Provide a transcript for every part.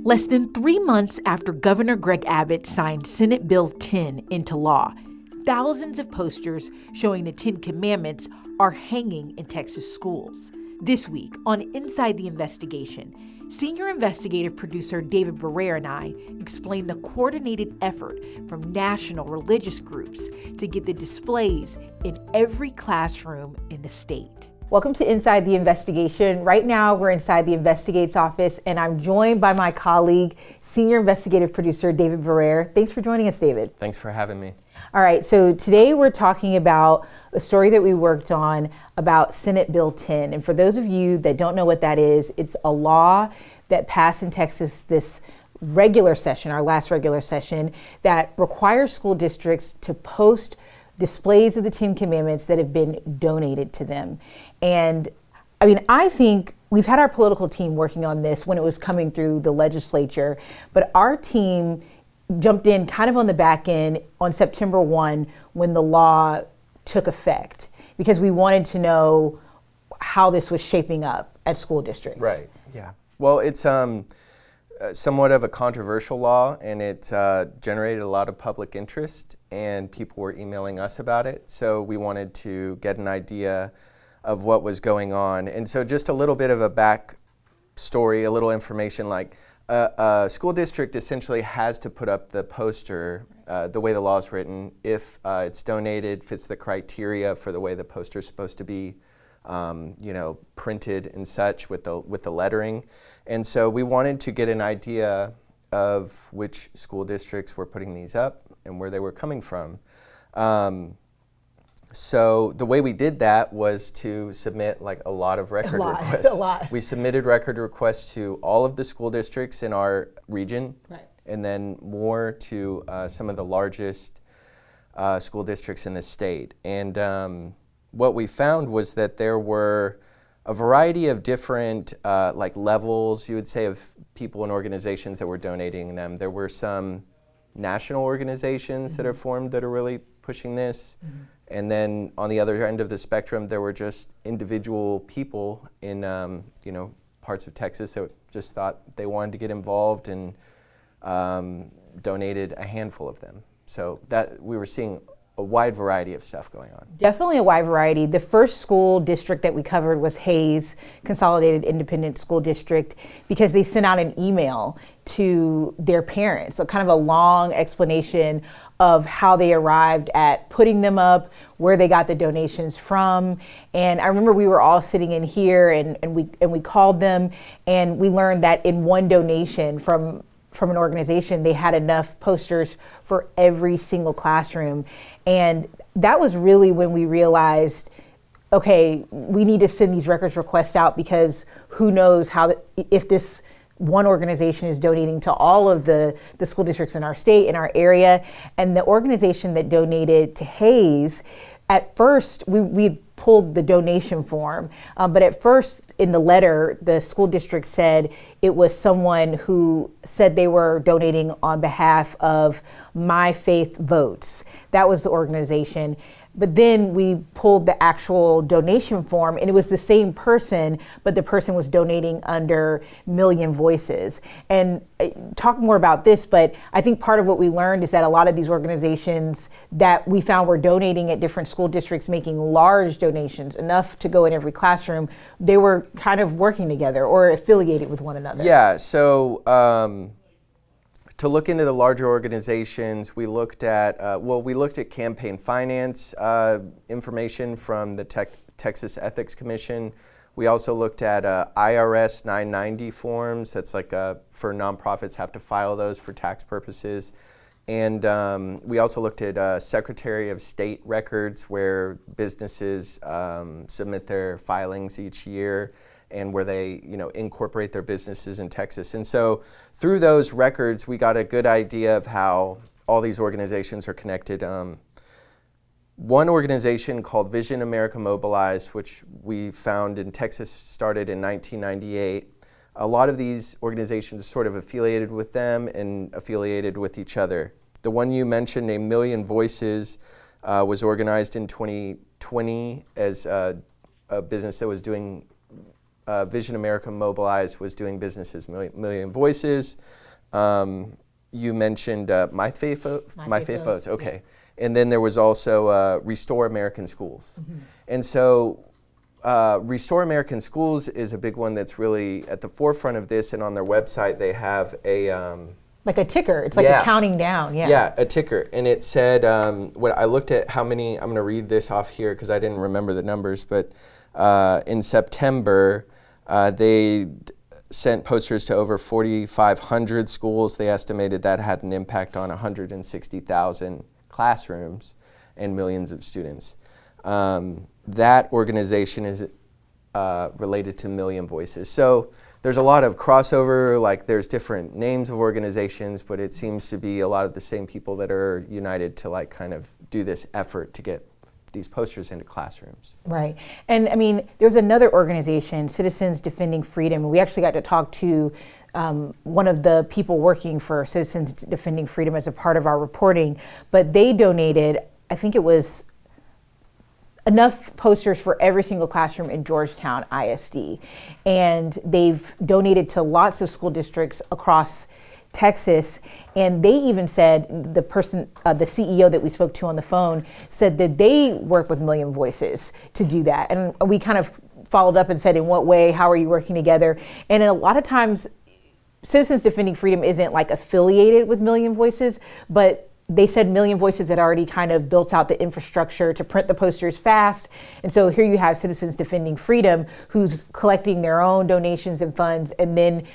Less than 3 months after Governor Greg Abbott signed Senate Bill 10 into law, thousands of posters showing the Ten Commandments are hanging in Texas schools. This week on Inside the Investigation, senior investigative producer David Barrera and I explain the coordinated effort from national religious groups to get the displays in every classroom in the state. Welcome to Inside the Investigation. Right now, we're inside the Investigates office, and I'm joined by my colleague, senior investigative producer David Barrera. Thanks for joining us, David. Thanks for having me. All right, so today we're talking about a story that we worked on about Senate Bill 10. And for those of you that don't know what that is, it's a law that passed in Texas this regular session, our last regular session, that requires school districts to post displays of the Ten Commandments that have been donated to them. And I think we've had our political team working on this when it was coming through the legislature, but our team jumped in kind of on the back end on September 1 when the law took effect, because we wanted to know how this was shaping up at school districts. Right, yeah. Well, it's somewhat of a controversial law, and it generated a lot of public interest, and people were emailing us about it. So we wanted to get an idea of what was going on. And so just a little bit of a back story, a little information, like a school district essentially has to put up the poster the way the law is written if it's donated, fits the criteria for the way the poster is supposed to be printed and such with the lettering. And so we wanted to get an idea of which school districts were putting these up and where they were coming from. So the way we did that was to submit like a lot of record requests. A lot. We submitted record requests to all of the school districts in our region, right, and then more to some of the largest school districts in the state. And what we found was that there were a variety of different levels, you would say, of people and organizations that were donating them. There were some national organizations that are formed that are really pushing this. Mm-hmm. And then on the other end of the spectrum, there were just individual people in parts of Texas that just thought they wanted to get involved and donated a handful of them. So that we were seeing a wide variety of stuff going on. Definitely a wide variety. The first school district that we covered was Hayes, Consolidated Independent School District, because they sent out an email to their parents, so kind of a long explanation of how they arrived at putting them up, where they got the donations from. And I remember we were all sitting in here and we called them, and we learned that in one donation from an organization, they had enough posters for every single classroom. And that was really when we realized, okay, we need to send these records requests out, because who knows if this one organization is donating to all of the school districts in our state, in our area. And the organization that donated to Hayes, at first, we pulled the donation form, but at first in the letter, the school district said it was someone who said they were donating on behalf of My Faith Votes. That was the organization. But then we pulled the actual donation form, and it was the same person, but the person was donating under Million Voices. And talk more about this, but I think part of what we learned is that a lot of these organizations that we found were donating at different school districts, making large donations, enough to go in every classroom, they were kind of working together or affiliated with one another. Yeah, so to look into the larger organizations, we looked at campaign finance information from the Texas Ethics Commission. We also looked at IRS 990 forms. That's for nonprofits have to file those for tax purposes. And we also looked at Secretary of State records, where businesses submit their filings each year, and where they incorporate their businesses in Texas. And so through those records, we got a good idea of how all these organizations are connected. One organization called Vision America Mobilized, which we found in Texas, started in 1998. A lot of these organizations are sort of affiliated with them and affiliated with each other. The one you mentioned, named Million Voices, was organized in 2020 as a business that was doing Vision America Mobilized was doing business as Million Voices. You mentioned My Faith Votes. Okay. Yeah. And then there was also Restore American Schools. Mm-hmm. And so Restore American Schools is a big one that's really at the forefront of this, and on their website they have a like a ticker. It's like a counting down. Yeah, a ticker. And it said, what I looked at how many, I'm going to read this off here because I didn't remember the numbers, but in September they sent posters to over 4,500 schools. They estimated that had an impact on 160,000 classrooms and millions of students. That organization is related to Million Voices. So there's a lot of crossover, like there's different names of organizations, but it seems to be a lot of the same people that are united to like kind of do this effort to get these posters into classrooms. Right. And I mean, there's another organization, Citizens Defending Freedom. We actually got to talk to one of the people working for Citizens Defending Freedom as a part of our reporting, but they donated, I think it was enough posters for every single classroom in Georgetown ISD. And they've donated to lots of school districts across Texas. And they even said, the person, the CEO that we spoke to on the phone said that they work with Million Voices to do that. And we kind of followed up and said, in what way, how are you working together? And a lot of times, Citizens Defending Freedom isn't like affiliated with Million Voices, but they said Million Voices had already kind of built out the infrastructure to print the posters fast. And so here you have Citizens Defending Freedom, who's collecting their own donations and funds and then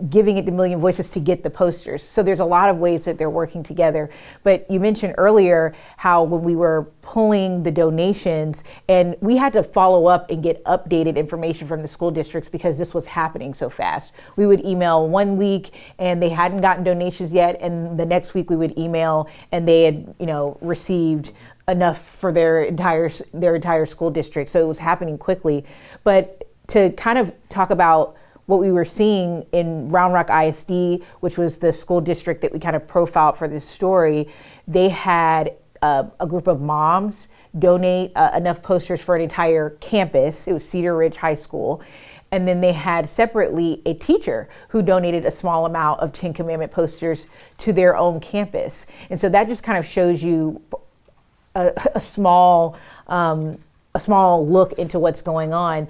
giving it to Million Voices to get the posters. So there's a lot of ways that they're working together. But you mentioned earlier how when we were pulling the donations, and we had to follow up and get updated information from the school districts because this was happening so fast. We would email one week and they hadn't gotten donations yet, and the next week we would email and they had, received enough for their entire school district. So it was happening quickly. But to kind of talk about what we were seeing in Round Rock ISD, which was the school district that we kind of profiled for this story, they had a group of moms donate enough posters for an entire campus. It was Cedar Ridge High School. And then they had separately a teacher who donated a small amount of Ten Commandment posters to their own campus. And so that just kind of shows you a small look into what's going on.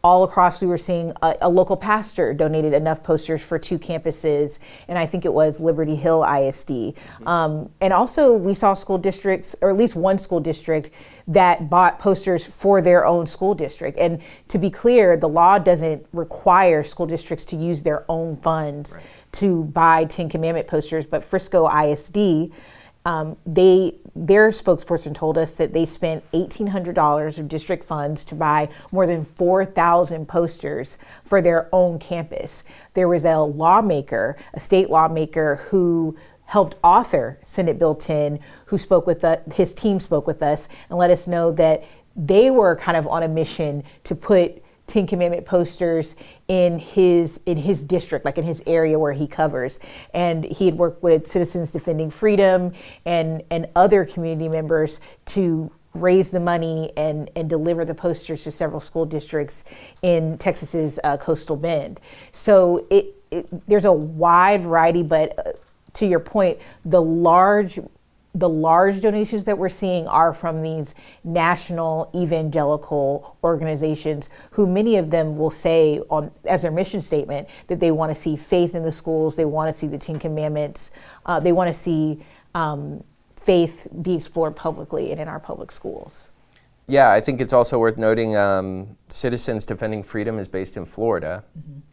All across, we were seeing a local pastor donated enough posters for 2 campuses, and I think it was Liberty Hill ISD. And also, we saw school districts, or at least one school district, that bought posters for their own school district. And to be clear, the law doesn't require school districts to use their own funds to buy Ten Commandment posters, but Frisco ISD, their spokesperson told us that they spent $1,800 of district funds to buy more than 4,000 posters for their own campus. There was a state lawmaker who helped author Senate Bill 10, who spoke with his team spoke with us and let us know that they were kind of on a mission to put Ten Commandment posters in his district, like in his area where he covers. And he had worked with Citizens Defending Freedom and other community members to raise the money and deliver the posters to several school districts in Texas's Coastal Bend. So there's a wide variety, but to your point, the large donations that we're seeing are from these national evangelical organizations who many of them will say as their mission statement that they want to see faith in the schools, they want to see the Ten Commandments, they want to see faith be explored publicly and in our public schools. Yeah, I think it's also worth noting Citizens Defending Freedom is based in Florida,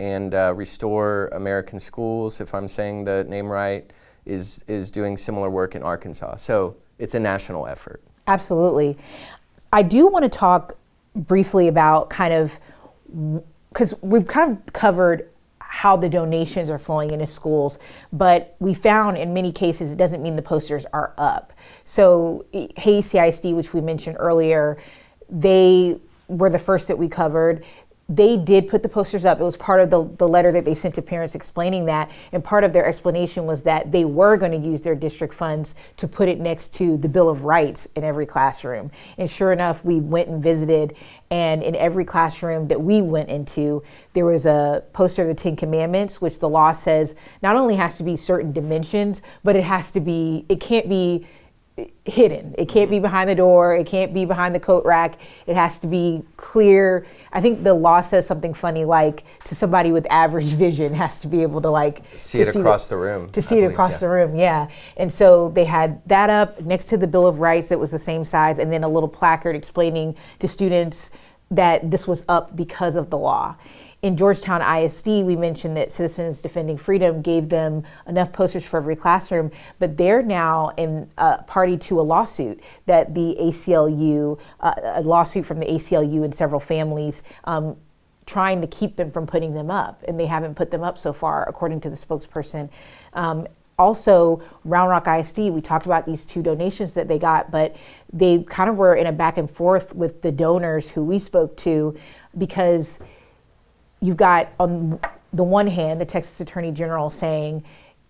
and Restore American Schools, if I'm saying the name right, is doing similar work in Arkansas. So it's a national effort. Absolutely. I do want to talk briefly about because we've kind of covered how the donations are flowing into schools, but we found in many cases it doesn't mean the posters are up. So Hayes CISD, which we mentioned earlier, they were the first that we covered. they did put the posters up. It was part of the letter that they sent to parents explaining that. And part of their explanation was that they were going to use their district funds to put it next to the Bill of Rights in every classroom. And sure enough, we went and visited. And in every classroom that we went into, there was a poster of the Ten Commandments, which the law says not only has to be certain dimensions, but it can't be hidden. It can't be behind the door. It can't be behind the coat rack. It has to be clear. I think the law says something funny like to somebody with average vision has to be able to see it across the room. To see it across the room, yeah. And so they had that up next to the Bill of Rights that was the same size, and then a little placard explaining to students that this was up because of the law. In Georgetown ISD, we mentioned that Citizens Defending Freedom gave them enough posters for every classroom, but they're now in party to a lawsuit that the ACLU, a lawsuit from the ACLU and several families, trying to keep them from putting them up, and they haven't put them up so far, according to the spokesperson. Also, Round Rock ISD, we talked about these 2 donations that they got, but they kind of were in a back and forth with the donors who we spoke to, because you've got, on the one hand, the Texas Attorney General saying,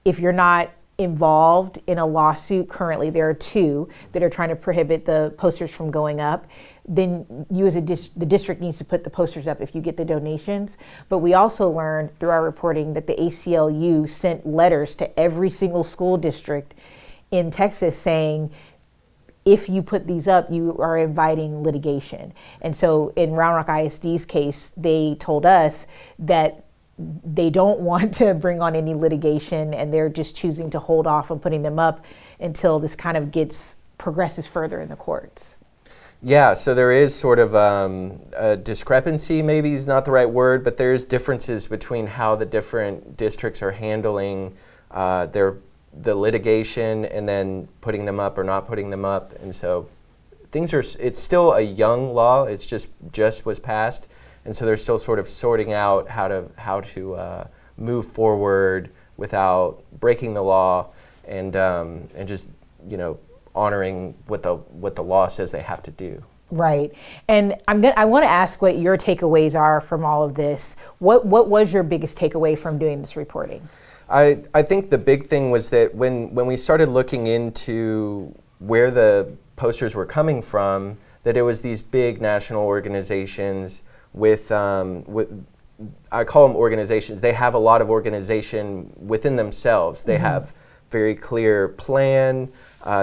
if you're not involved in a lawsuit currently, there are 2 that are trying to prohibit the posters from going up, then you as the district needs to put the posters up if you get the donations. But we also learned through our reporting that the ACLU sent letters to every single school district in Texas saying, if you put these up, you are inviting litigation. And so in Round Rock ISD's case, they told us that they don't want to bring on any litigation, and they're just choosing to hold off on putting them up until this kind of progresses further in the courts. Yeah, so there is sort of a discrepancy, maybe is not the right word, but there's differences between how the different districts are handling the litigation and then putting them up or not putting them up. And so it's still a young law. It's just was passed. And so they're still sort of sorting out how to move forward without breaking the law and just, honoring what the law says they have to do. Right. And I want to ask what your takeaways are from all of this. What was your biggest takeaway from doing this reporting? I think the big thing was that when we started looking into where the posters were coming from, that it was these big national organizations with I call them organizations. They have a lot of organization within themselves. They have very clear plan.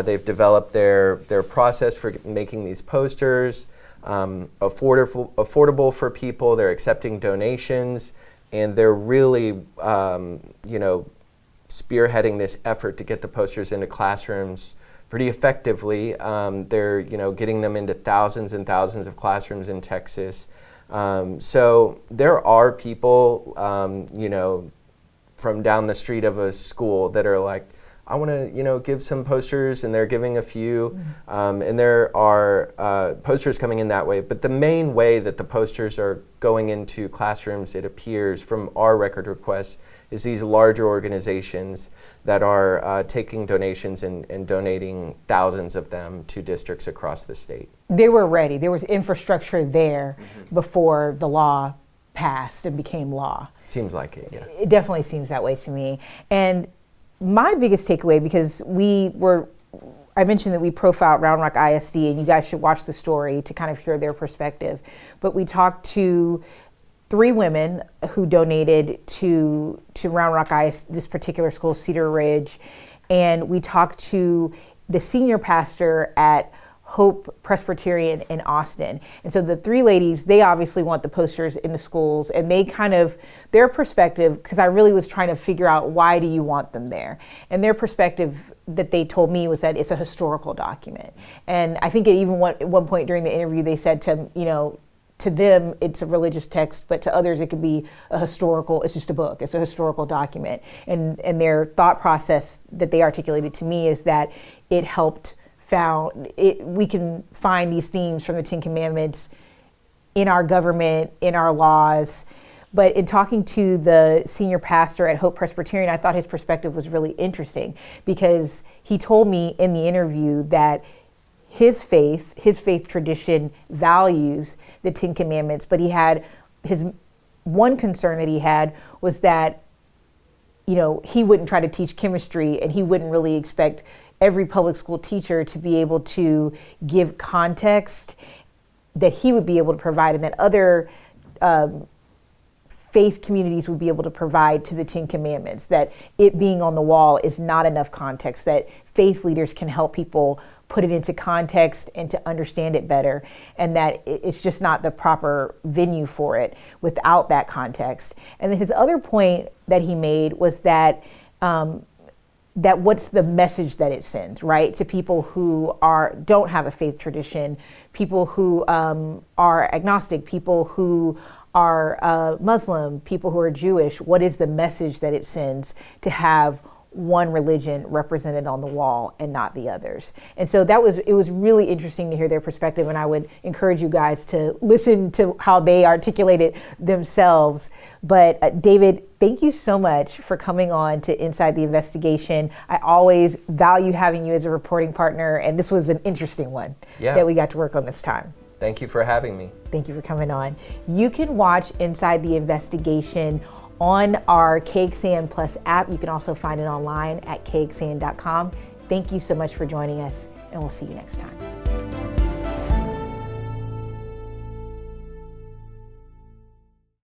They've developed their process for making these posters affordable for people. They're accepting donations. And they're really, spearheading this effort to get the posters into classrooms pretty effectively. They're, getting them into thousands and thousands of classrooms in Texas. So there are people, from down the street of a school that are like, I want to, give some posters, and they're giving a few, and there are posters coming in that way. But the main way that the posters are going into classrooms, it appears from our record requests, is these larger organizations that are taking donations and donating thousands of them to districts across the state. They were ready. There was infrastructure there before the law passed and became law. Seems like it, yeah. It definitely seems that way to me. And my biggest takeaway, because I mentioned that we profiled Round Rock ISD, and you guys should watch the story to kind of hear their perspective. But we talked to 3 women who donated to Round Rock ISD, this particular school, Cedar Ridge. And we talked to the senior pastor at Hope Presbyterian in Austin. And so the 3 ladies, they obviously want the posters in the schools, and they kind of, their perspective, because I really was trying to figure out why do you want them there? And their perspective that they told me was that it's a historical document. And I think at one point during the interview, they said to them, it's a religious text, but to others, it could be it's just a book. It's a historical document. And their thought process that they articulated to me is that it helped we can find these themes from the Ten Commandments in our government, in our laws. But in talking to the senior pastor at Hope Presbyterian, I thought his perspective was really interesting, because he told me in the interview that his faith tradition values the Ten Commandments, but his one concern that he had was that, you know, he wouldn't try to teach chemistry, and he wouldn't really expect every public school teacher to be able to give context that he would be able to provide, and that other faith communities would be able to provide to the Ten Commandments, that it being on the wall is not enough context, that faith leaders can help people put it into context and to understand it better, and that it's just not the proper venue for it without that context. And then his other point that he made was that that what's the message that it sends, right, to people who don't have a faith tradition, people who are agnostic, people who are Muslim, people who are Jewish. What is the message that it sends to have one religion represented on the wall and not the others? And so it was really interesting to hear their perspective, and I would encourage you guys to listen to how they articulate it themselves. But David, thank you so much for coming on to Inside the Investigation. I always value having you as a reporting partner, and this was an interesting one that we got to work on this time. Thank you for having me. Thank you for coming on. You can watch Inside the Investigation on our KXAN Plus app. You can also find it online at kxan.com. Thank you so much for joining us, and we'll see you next time.